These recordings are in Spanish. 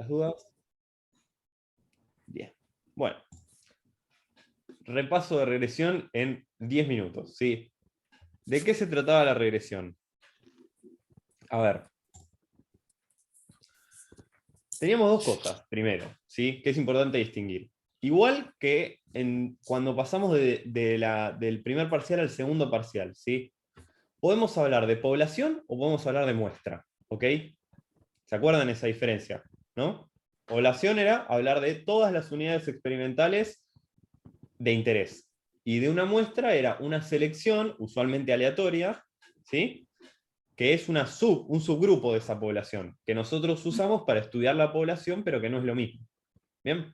¿Las dudas? Bien. Bueno, repaso de regresión en 10 minutos, ¿sí? ¿De qué se trataba la regresión? A ver. Teníamos dos cosas, primero, ¿sí? Que es importante distinguir. Igual que cuando pasamos del primer parcial al segundo parcial, ¿sí? Podemos hablar de población o podemos hablar de muestra, ¿ok? ¿Se acuerdan esa diferencia? ¿No? Población era hablar de todas las unidades experimentales de interés. Y de una muestra era una selección, usualmente aleatoria, ¿sí? Que es un subgrupo de esa población, que nosotros usamos para estudiar la población, pero que no es lo mismo. ¿Bien?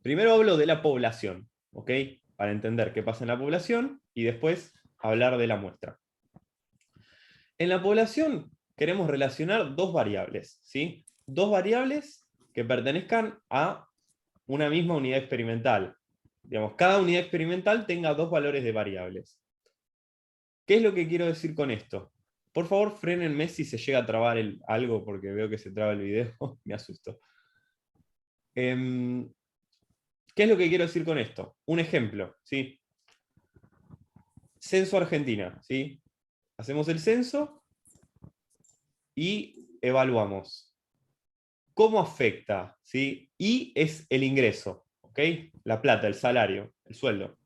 Primero hablo de la población, ¿ok? Para entender qué pasa en la población y después hablar de la muestra. En la población queremos relacionar dos variables, ¿sí? Dos variables que pertenezcan a una misma unidad experimental. Digamos, cada unidad experimental tenga dos valores de variables. ¿Qué es lo que quiero decir con esto? Por favor, frénenme si se llega a trabar algo, porque veo que se traba el video, me asusto. ¿Qué es lo que quiero decir con esto? Un ejemplo, ¿sí? Censo Argentina, ¿sí? Hacemos el censo y evaluamos. ¿Cómo afecta? ¿Sí? Y es el ingreso, ¿ok? La plata, el salario, el sueldo.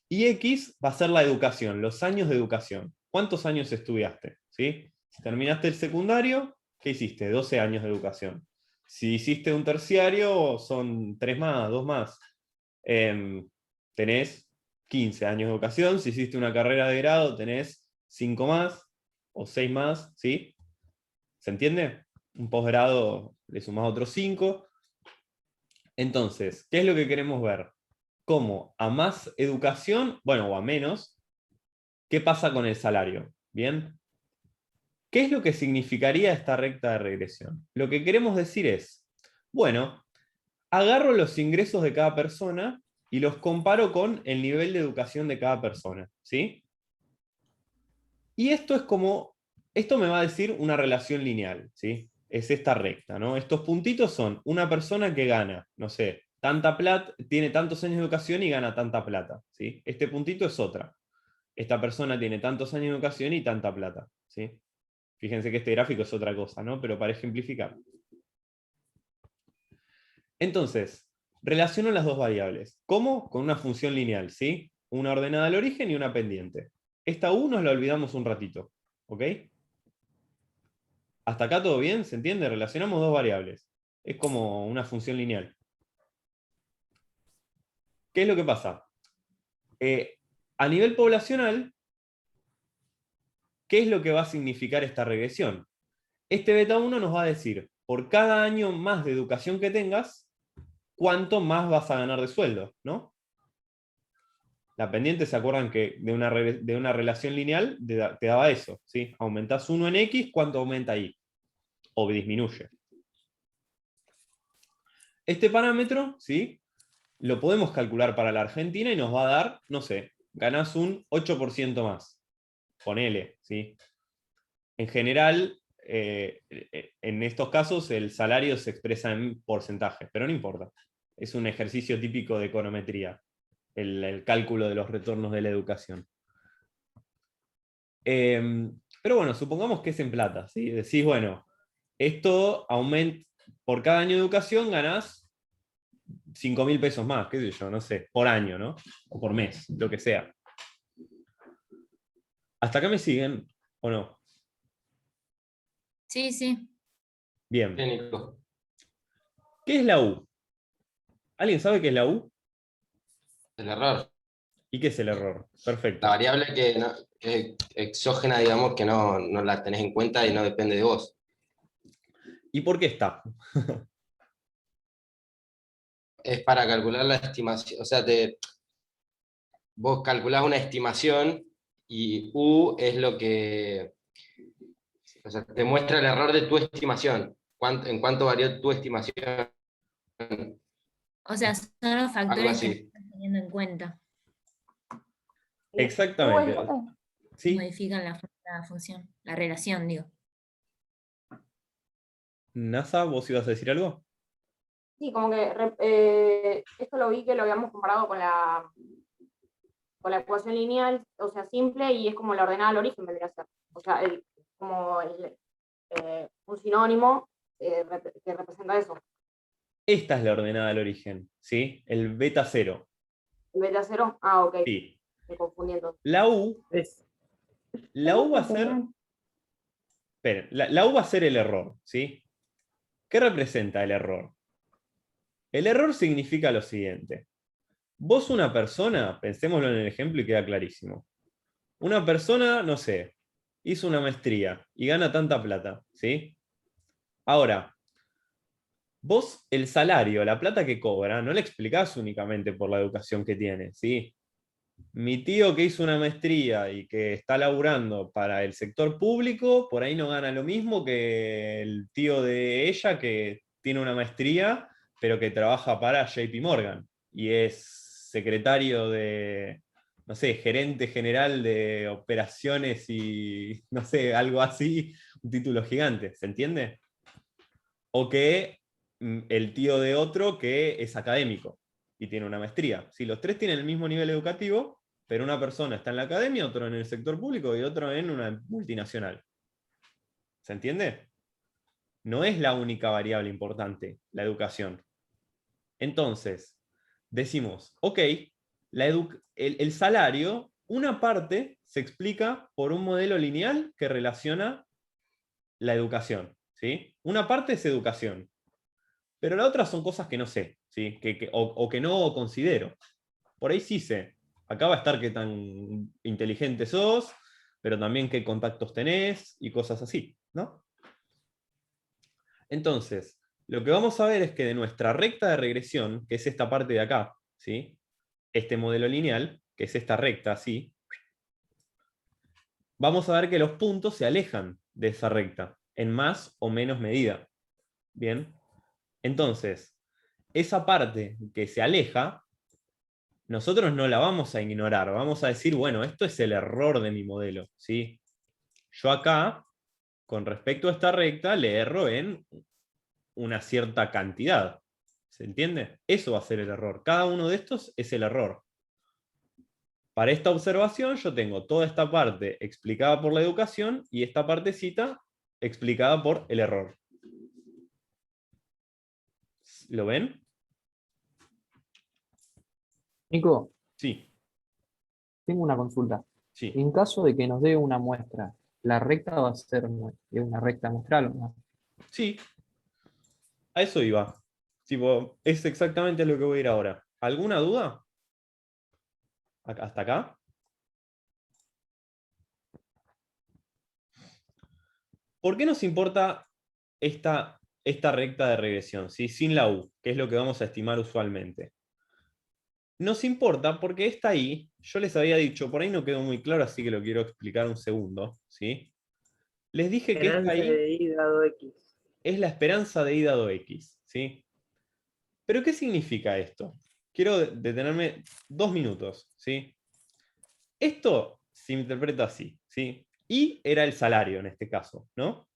Y X va a ser la educación, los años de educación. ¿Cuántos años estudiaste? ¿Sí? Si terminaste el secundario, ¿qué hiciste? 12 años de educación. Si hiciste un terciario, son 3 más, 2 más. Tenés 15 años de educación. Si hiciste una carrera de grado, tenés 5 más o 6 más, ¿sí? ¿Se entiende? Un posgrado le sumás otros 5. Entonces, ¿qué es lo que queremos ver? Cómo a más educación, bueno, o a menos, ¿qué pasa con el salario? ¿Bien? ¿Qué es lo que significaría esta recta de regresión? Lo que queremos decir es, bueno, agarro los ingresos de cada persona y los comparo con el nivel de educación de cada persona, ¿sí? Y esto me va a decir una relación lineal, ¿sí? Es esta recta, ¿no? Estos puntitos son una persona que gana, no sé, tanta plata, tiene tantos años de educación y gana tanta plata, ¿sí? Este puntito es otra. Esta persona tiene tantos años de educación y tanta plata, ¿sí? Fíjense que este gráfico es otra cosa, ¿no? Pero para ejemplificar. Entonces, relaciono las dos variables. ¿Cómo? Con una función lineal, ¿sí? Una ordenada al origen y una pendiente. Esta U nos la olvidamos un ratito, ¿ok? ¿Hasta acá todo bien? ¿Se entiende? Relacionamos dos variables. Es como una función lineal. ¿Qué es lo que pasa? A nivel poblacional, ¿qué es lo que va a significar esta regresión? Este beta 1 nos va a decir, por cada año más de educación que tengas, cuánto más vas a ganar de sueldo, ¿no? La pendiente, ¿se acuerdan que de una relación lineal te daba eso? ¿Sí? Aumentás 1 en X, ¿cuánto aumenta Y? O disminuye. Este parámetro, ¿sí? Lo podemos calcular para la Argentina y nos va a dar, no sé, ganás un 8% más. Ponele, ¿sí? En general, en estos casos el salario se expresa en porcentajes, pero no importa. Es un ejercicio típico de econometría, el cálculo de los retornos de la educación. Pero bueno, supongamos que es en plata, ¿sí? Decís, bueno, esto aumenta, por cada año de educación ganás 5.000 pesos más, qué sé yo, no sé, por año, ¿no? O por mes, lo que sea. ¿Hasta acá me siguen o no? Sí, sí. Bien. Técnico. ¿Qué es la U? ¿Alguien sabe qué es la U? El error. ¿Y qué es el error? La Perfecto. variable que es exógena, digamos, que no la tenés en cuenta y no depende de vos. ¿Y por qué está? Es para calcular la estimación, o sea, vos calculás una estimación y U es lo que, o sea, te muestra el error de tu estimación, en cuánto varió tu estimación, O sea, son los algo factores que no así. estás teniendo en cuenta, Exactamente. que ¿Sí? modifican la función, la relación, digo. NASA, ¿vos ibas a decir algo? Sí, como que esto lo vi que lo habíamos comparado con la ecuación lineal, o sea, simple, y es como la ordenada al origen vendría a ser. O sea, un sinónimo que representa eso. Esta es la ordenada al origen, ¿sí? El beta 0. ¿El beta cero? Ah, ok, Sí. me confundí entonces. La U va a ser. Esperen, la U va a ser el error, ¿sí? ¿Qué representa el error? El error significa lo siguiente. Vos una persona, pensémoslo en el ejemplo y queda clarísimo. Una persona, no sé, hizo una maestría y gana tanta plata, ¿sí? Ahora, vos el salario, la plata que cobra, no le explicás únicamente por la educación que tiene, ¿sí? Mi tío que hizo una maestría y que está laburando para el sector público, por ahí no gana lo mismo que el tío de ella que tiene una maestría, pero que trabaja para JP Morgan y es secretario de, no sé, gerente general de operaciones y, no sé, algo así, un título gigante, ¿se entiende? O que el tío de otro que es académico y tiene una maestría. Si los tres tienen el mismo nivel educativo, pero una persona está en la academia, otro en el sector público y otro en una multinacional. ¿Se entiende? No es la única variable importante, la educación. Entonces, decimos, ok, el salario, una parte se explica por un modelo lineal que relaciona la educación. ¿Sí? Una parte es educación, pero la otra son cosas que no sé, ¿sí? O que no considero. Por ahí sí sé. Acá va a estar qué tan inteligente sos, pero también qué contactos tenés y cosas así, ¿no? Entonces, lo que vamos a ver es que de nuestra recta de regresión, que es esta parte de acá, ¿sí? Este modelo lineal, que es esta recta así, vamos a ver que los puntos se alejan de esa recta, en más o menos medida. Bien, entonces, esa parte que se aleja, nosotros no la vamos a ignorar, vamos a decir, bueno, esto es el error de mi modelo, ¿sí? Yo acá, con respecto a esta recta, le erro en una cierta cantidad. ¿Se entiende? Eso va a ser el error. Cada uno de estos es el error. Para esta observación yo tengo toda esta parte explicada por la educación y esta partecita explicada por el error. ¿Lo ven? Nico, Sí, tengo una consulta. sí, En caso de que nos dé una muestra, ¿la recta va a ser una recta muestral o no? sí. A eso iba. Tipo, es exactamente lo que voy a ir ahora. ¿Alguna duda? ¿Hasta acá? ¿Por qué nos importa esta recta de regresión, ¿sí? Sin la U, que es lo que vamos a estimar usualmente? Nos importa porque está ahí, yo les había dicho, por ahí no quedó muy claro, así que lo quiero explicar un segundo, ¿sí? Les dije que esta Esperanza ahí de y dado X. es la esperanza de y dado X, ¿sí? ¿Pero qué significa esto? Quiero detenerme 2 minutos, ¿sí? Esto se interpreta así, ¿sí? Y era el salario en este caso, ¿no?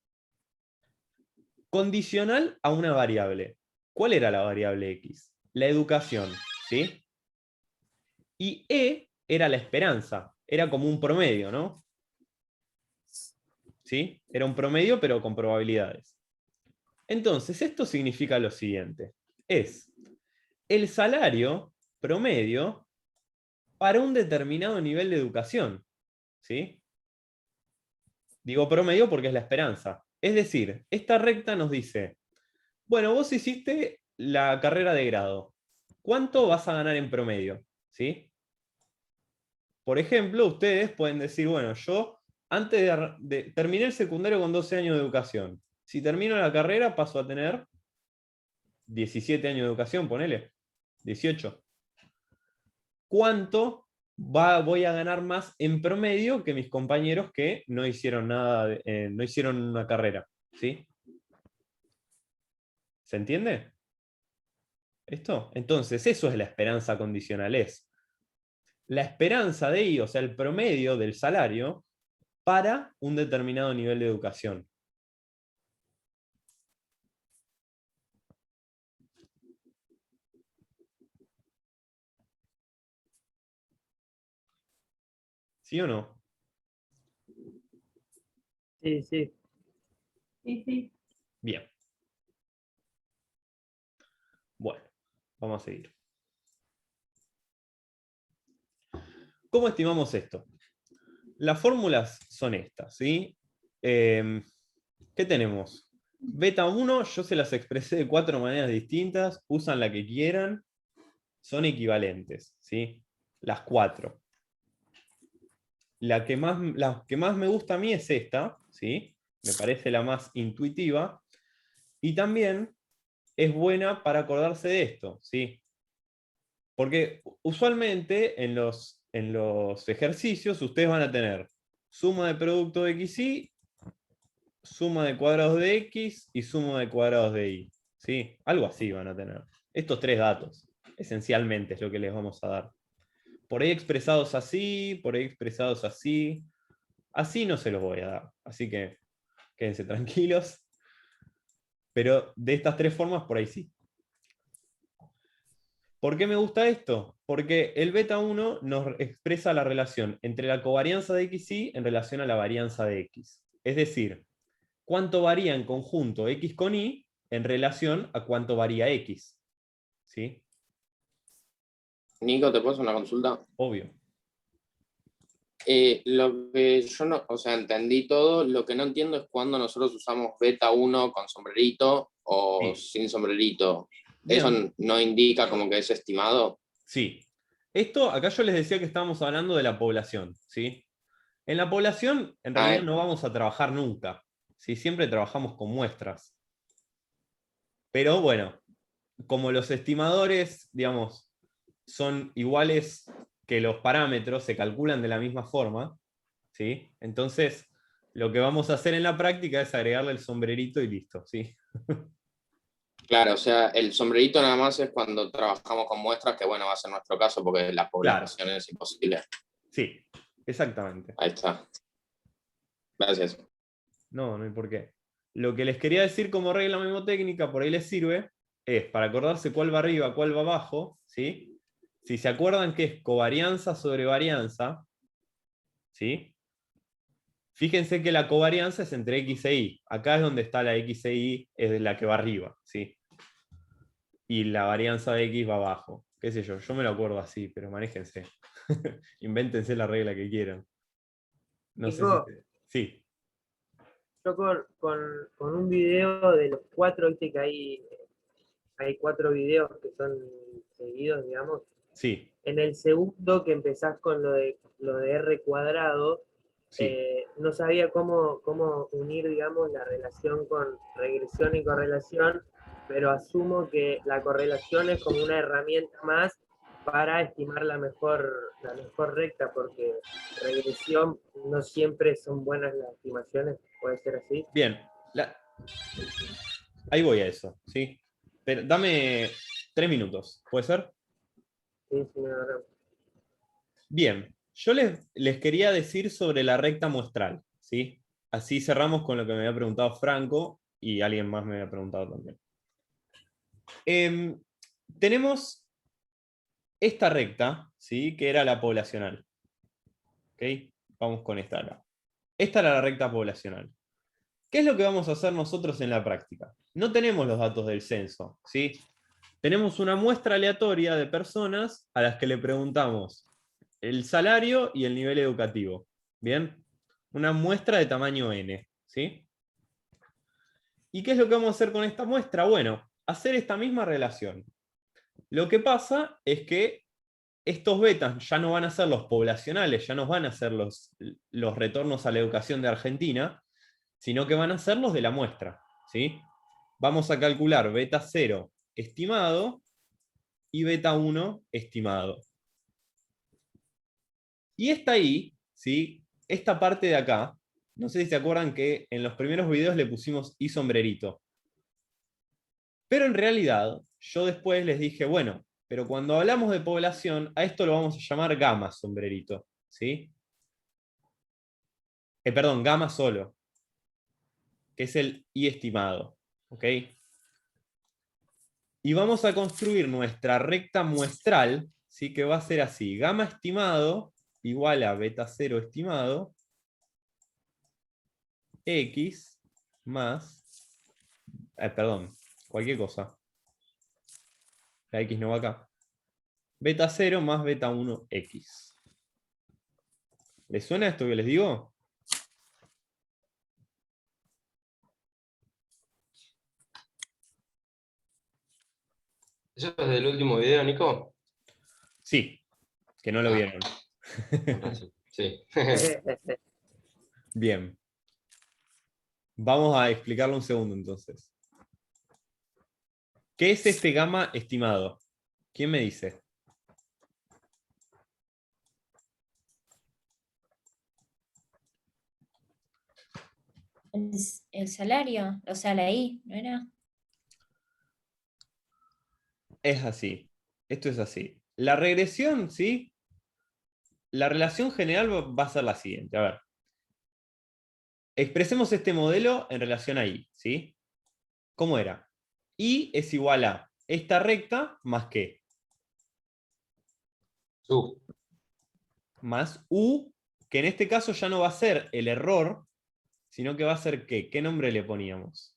Condicional a una variable. ¿Cuál era la variable X? La educación, ¿sí? Y E era la esperanza, era como un promedio, ¿no? ¿Sí? Era un promedio, pero con probabilidades. Entonces, esto significa lo siguiente. Es el salario promedio para un determinado nivel de educación. ¿Sí? Digo promedio porque es la esperanza. Es decir, esta recta nos dice, bueno, vos hiciste la carrera de grado. ¿Cuánto vas a ganar en promedio? ¿Sí? Por ejemplo, ustedes pueden decir, bueno, yo antes terminé el secundario con 12 años de educación. Si termino la carrera paso a tener 17 años de educación, ponele, 18. ¿Cuánto voy a ganar más en promedio que mis compañeros que no hicieron nada, no hicieron una carrera? ¿Sí? ¿Se entiende? ¿Esto? Entonces, eso es la esperanza condicional, es la esperanza de I, o sea, el promedio del salario para un determinado nivel de educación. ¿Sí o no? Sí, sí. Bien. Bueno, vamos a seguir. ¿Cómo estimamos esto? Las fórmulas son estas, ¿sí? ¿Qué tenemos? Beta 1, yo se las expresé de 4 maneras distintas, usan la que quieran, son equivalentes, ¿sí? Las 4. La que más me gusta a mí es esta, ¿sí? Me parece la más intuitiva, y también es buena para acordarse de esto, ¿sí? Porque usualmente en los ejercicios ustedes van a tener suma de producto de xy, suma de cuadrados de x y suma de cuadrados de y. ¿Sí? Algo así van a tener. Estos 3 datos, esencialmente, es lo que les vamos a dar. Por ahí expresados así, por ahí expresados así. Así no se los voy a dar. Así que quédense tranquilos. Pero de estas 3 formas, por ahí sí. ¿Por qué me gusta esto? Porque el beta 1 nos expresa la relación entre la covarianza de x y en relación a la varianza de x. Es decir, cuánto varía en conjunto x con y en relación a cuánto varía x. ¿Sí? Nico, ¿te puedo hacer una consulta? Obvio. Lo que yo no, o sea, entendí todo, lo que no entiendo es cuando nosotros usamos beta 1 con sombrerito o Sí. sin sombrerito. Bien. ¿Eso no indica como que es estimado? Sí. Esto, acá yo les decía que estábamos hablando de la población. ¿Sí? En la población, en realidad no vamos a trabajar nunca. ¿Sí? Siempre trabajamos con muestras. Pero bueno, como los estimadores, digamos, son iguales que los parámetros, se calculan de la misma forma, ¿sí? Entonces, lo que vamos a hacer en la práctica es agregarle el sombrerito y listo, ¿sí? Claro, o sea, el sombrerito nada más es cuando trabajamos con muestras, que bueno, va a ser nuestro caso porque la población es imposible. Sí, exactamente. Ahí está. Gracias. No, no hay por qué. Lo que les quería decir como regla mnemotécnica, por ahí les sirve, es para acordarse cuál va arriba, cuál va abajo, ¿sí? Si se acuerdan que es covarianza sobre varianza, ¿sí? Fíjense que la covarianza es entre x e y. Acá es donde está la x e y, es la que va arriba, ¿sí? Y la varianza de x va abajo. Qué sé yo me lo acuerdo así, pero manéjense. Invéntense la regla que quieran. No sé si... Nico, Sí, yo con un video de los 4, viste que hay 4 videos que son seguidos, digamos. sí, En el segundo que empezás con lo de R cuadrado, sí. no sabía cómo unir, digamos, la relación con regresión y correlación, pero asumo que la correlación es como una herramienta más para estimar la mejor recta, porque regresión no siempre son buenas las estimaciones, puede ser así. Bien. Ahí voy a eso, ¿sí? Pero dame 3 minutos, ¿puede ser? Sí, sí, no. Bien. Yo les quería decir sobre la recta muestral, ¿sí? Así cerramos con lo que me había preguntado Franco y alguien más me había preguntado también. Tenemos esta recta, ¿sí? Que era la poblacional. ¿Ok? Vamos con esta acá. Esta era la recta poblacional. ¿Qué es lo que vamos a hacer nosotros en la práctica? No tenemos los datos del censo, ¿sí? Tenemos una muestra aleatoria de personas a las que le preguntamos el salario y el nivel educativo. ¿Bien? Una muestra de tamaño n, ¿sí? ¿Y qué es lo que vamos a hacer con esta muestra? Bueno, hacer esta misma relación. Lo que pasa es que estos betas ya no van a ser los poblacionales, ya no van a ser los retornos a la educación de Argentina, sino que van a ser los de la muestra, ¿sí? Vamos a calcular beta 0 estimado y beta 1 estimado. Y está ahí, ¿sí? Esta parte de acá, no sé si se acuerdan que en los primeros videos le pusimos y sombrerito. Pero en realidad, yo después les dije, bueno, pero cuando hablamos de población, a esto lo vamos a llamar gamma sombrerito, ¿sí? Perdón, gamma solo, que es el y estimado, ¿ok? Y vamos a construir nuestra recta muestral, ¿sí? Que va a ser así, gamma estimado igual a beta 0 estimado X más, perdón, cualquier cosa. La X no va acá. Beta 0 más beta 1 X. ¿Les suena esto que les digo? ¿Eso es del último video, Nico? Sí, que no lo Ah. vieron. Con razón. Sí. Bien. Vamos a explicarlo un segundo entonces. ¿Qué es este gamma estimado? ¿Quién me dice? El salario, o sea, la I, ¿no era? Es así. Esto es así. La regresión, ¿sí? La relación general va a ser la siguiente. A ver. Expresemos este modelo en relación a I, ¿sí? ¿Cómo era? I es igual a esta recta más ¿qué? Más U, que en este caso ya no va a ser el error, sino que va a ser ¿qué? ¿Qué nombre le poníamos?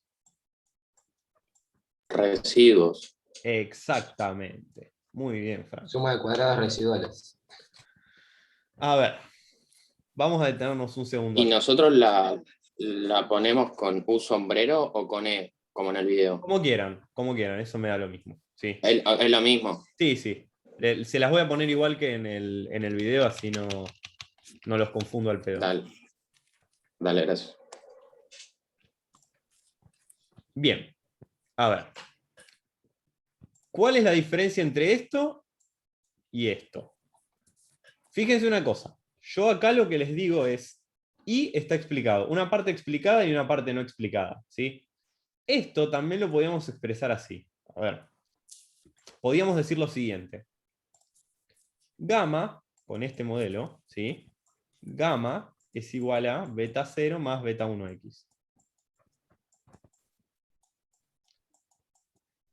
Residuos. Exactamente. Muy bien, Frank. Suma de cuadrados residuales. A ver, vamos a detenernos un segundo. ¿Y nosotros la ponemos con U sombrero o con E, como en el video? Como quieran, eso me da lo mismo. Sí, Es lo mismo. sí. Se las voy a poner igual que en el video, así no los confundo al pedo. Dale. Dale, gracias. Bien, a ver. ¿Cuál es la diferencia entre esto y esto? Fíjense una cosa. Yo acá lo que les digo es, y está explicado. Una parte explicada y una parte no explicada. ¿Sí? Esto también lo podíamos expresar así. A ver. Podríamos decir lo siguiente. Gamma, con este modelo, ¿sí? Gamma es igual a beta 0 más beta 1x.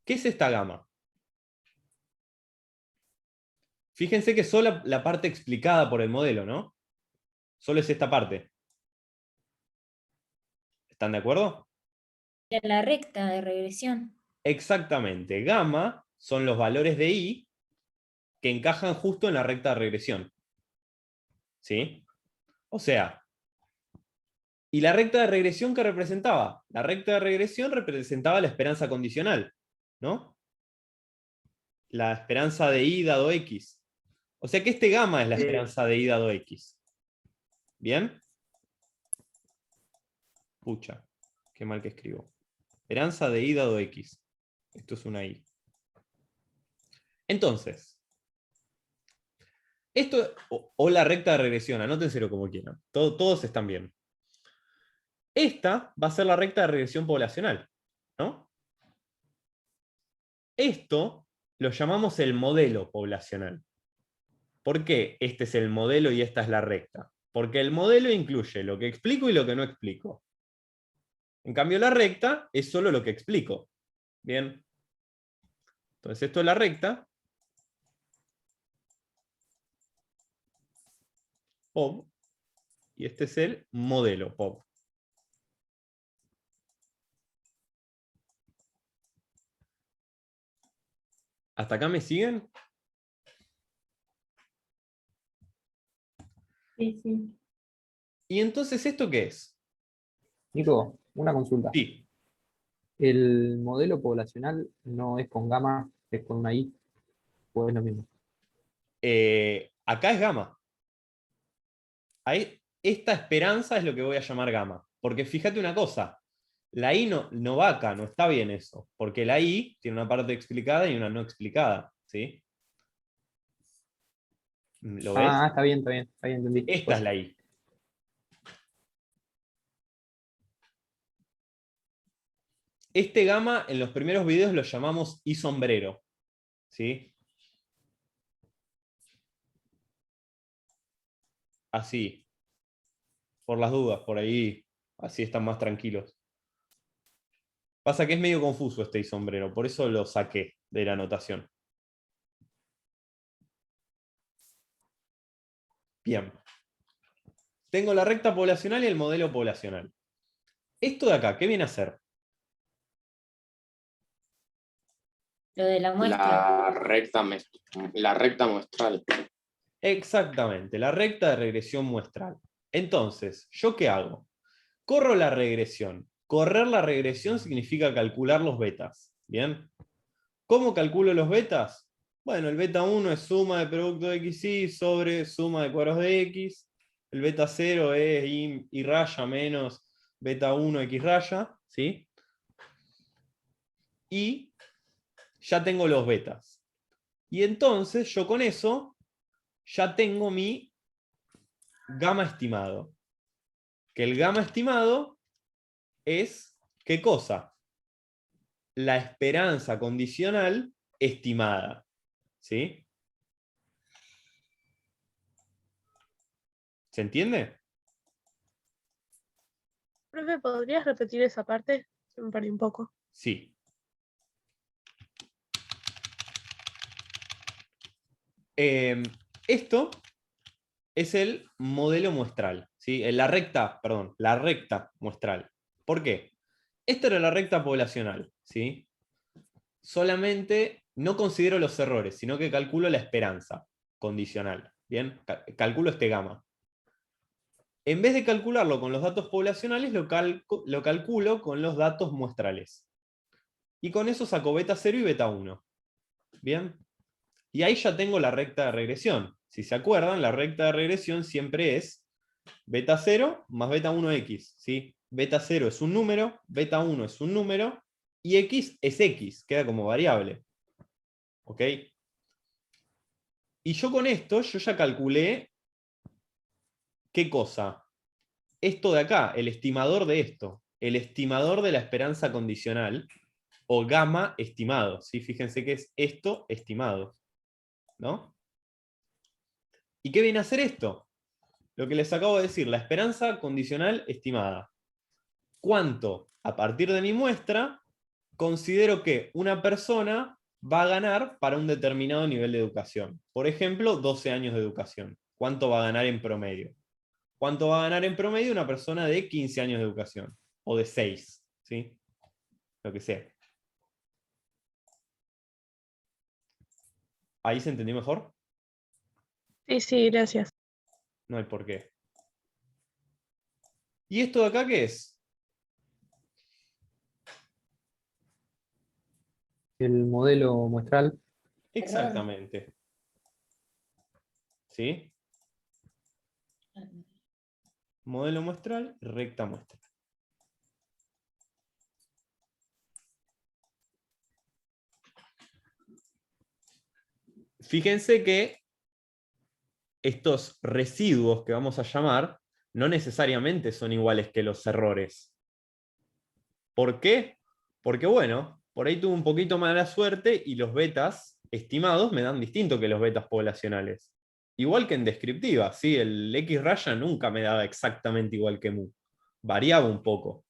¿Qué es esta gamma? Fíjense que solo la parte explicada por el modelo, ¿no? Solo es esta parte. ¿Están de acuerdo? Era la recta de regresión. Exactamente. Gamma son los valores de I que encajan justo en la recta de regresión. ¿Sí? O sea, ¿y la recta de regresión qué representaba? La recta de regresión representaba la esperanza condicional, ¿no? La esperanza de I dado X. O sea que este gamma es la esperanza de I dado X. ¿Bien? Pucha, qué mal que escribo. Esperanza de I dado X. Esto es una I. Entonces, esto, o la recta de regresión, anótenselo como quieran. Todos están bien. Esta va a ser la recta de regresión poblacional, ¿no? Esto lo llamamos el modelo poblacional. ¿Por qué este es el modelo y esta es la recta? Porque el modelo incluye lo que explico y lo que no explico. En cambio, la recta es solo lo que explico. Bien. Entonces, esto es la recta. POV. Y este es el modelo POV. ¿Hasta acá me siguen? Sí, sí. ¿Y entonces esto qué es? Nico, una consulta. Sí. ¿El modelo poblacional no es con gamma, es con una I, o es lo mismo? Acá es gamma. Esta esperanza es lo que voy a llamar gamma. Porque fíjate una cosa, la I no va acá, no está bien eso. Porque la I tiene una parte explicada y una no explicada. ¿Sí? ¿Lo ves? Ah, está bien, entendí. Esta es la I. Este gamma en los primeros videos lo llamamos I sombrero. ¿Sí? Así. Por las dudas, por ahí. Así están más tranquilos. Pasa que es medio confuso este I sombrero, por eso lo saqué de la anotación. Bien. Tengo la recta poblacional y el modelo poblacional. Esto de acá, ¿qué viene a ser? Lo de la muestra. La recta muestral. Exactamente, la recta de regresión muestral. Entonces, ¿yo qué hago? Corro la regresión. Correr la regresión significa calcular los betas. ¿Bien? ¿Cómo calculo los betas? Bueno, el beta 1 es suma de producto de xy sobre suma de cuadros de x. El beta 0 es y raya menos beta 1 x raya. ¿Sí? Y ya tengo los betas. Y entonces yo con eso ya tengo mi gamma estimado. Que el gamma estimado es, ¿qué cosa? La esperanza condicional estimada. ¿Sí? ¿Se entiende? Profe, ¿podrías repetir esa parte? Se me perdí un poco. Sí. Esto es el modelo muestral, ¿sí? La recta muestral. ¿Por qué? Esta era la recta poblacional, ¿sí? Solamente no considero los errores, sino que calculo la esperanza condicional. ¿Bien? Calculo este gamma. En vez de calcularlo con los datos poblacionales, lo calculo con los datos muestrales. Y con eso saco beta 0 y beta 1. ¿Bien? Y ahí ya tengo la recta de regresión. Si se acuerdan, la recta de regresión siempre es beta 0 más beta 1x. ¿Sí? Beta 0 es un número, beta 1 es un número, y x es x, queda como variable. ¿Ok? Y yo con esto, yo ya calculé, ¿qué cosa? Esto de acá, el estimador de esto, el estimador de la esperanza condicional, o gamma estimado. ¿Sí? Fíjense que es esto estimado. ¿No? ¿Y qué viene a hacer esto? Lo que les acabo de decir, la esperanza condicional estimada. ¿Cuánto, a partir de mi muestra, considero que una persona va a ganar para un determinado nivel de educación? Por ejemplo, 12 años de educación. ¿Cuánto va a ganar en promedio? ¿Cuánto va a ganar en promedio una persona de 15 años de educación? O de 6, ¿sí? Lo que sea. ¿Ahí se entendió mejor? Sí, sí, gracias. No hay por qué. ¿Y esto de acá qué es? El modelo muestral. Exactamente. ¿Sí? Modelo muestral, recta muestral. Fíjense que estos residuos que vamos a llamar no necesariamente son iguales que los errores. ¿Por qué? Porque bueno, por ahí tuve un poquito mala suerte y los betas estimados me dan distinto que los betas poblacionales. Igual que en descriptiva, ¿sí? El X raya nunca me daba exactamente igual que mu. Variaba un poco.